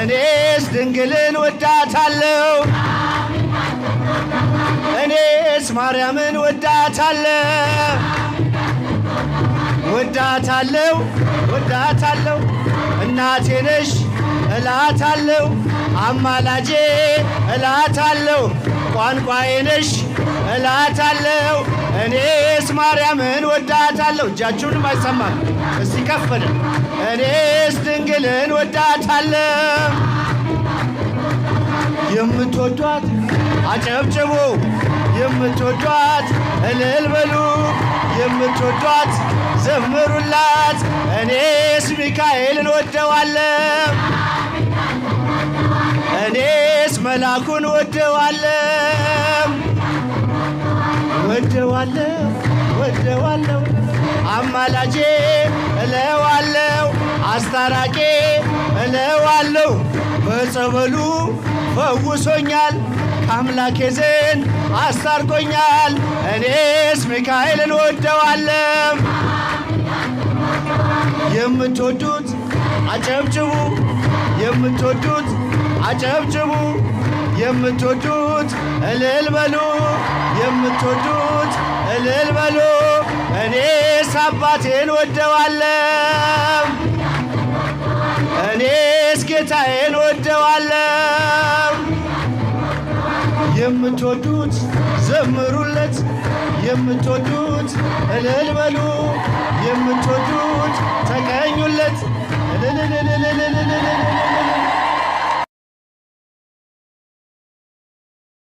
እኔስ ድንግልን ወዳታለሁ እኔስ ማርያምን ወዳታለሁ እናቴ ነሽ እላታለሁ አማላጄ እላታለሁ ቋንቋዬ ነሽ እላታለሁ እኔስ ማርያምን ወዳታለሁ። እጃችሁንም አይሰማም እስቲ ከፈለ እኔስ ድንግልን ወዳታለሁ። የምትወዷት አጨብጭቡ፣ የምትወዷት እልል በሉ፣ የምትወዷት ዘምሩላት። እኔስ ሚካኤልን ወደዋለሁ እኔስ መላኩን ወደዋለሁ አማላጄ እለዋለሁ አስታራቄ እለዋለሁ በጸበሉ ፈውሶኛል ከአምላኬ ዘንድ አስታርቆኛል። እኔስ ሚካኤልን ወደዋለሁ። የምትወዱት አጨብጭቡ፣ የምትወዱት አጨብጭቡ፣ የምትወዱት እልል በሉ፣ የምትወዱት እልል በሉ። እኔስ አባቴን ወደዋለሁ እኔስ ጌታዬን ወደዋለሁ። የምትወዱት ዘምሩለት፣ የምትወዱት እልል በሉ፣ የምትወዱት ተቀኙለት።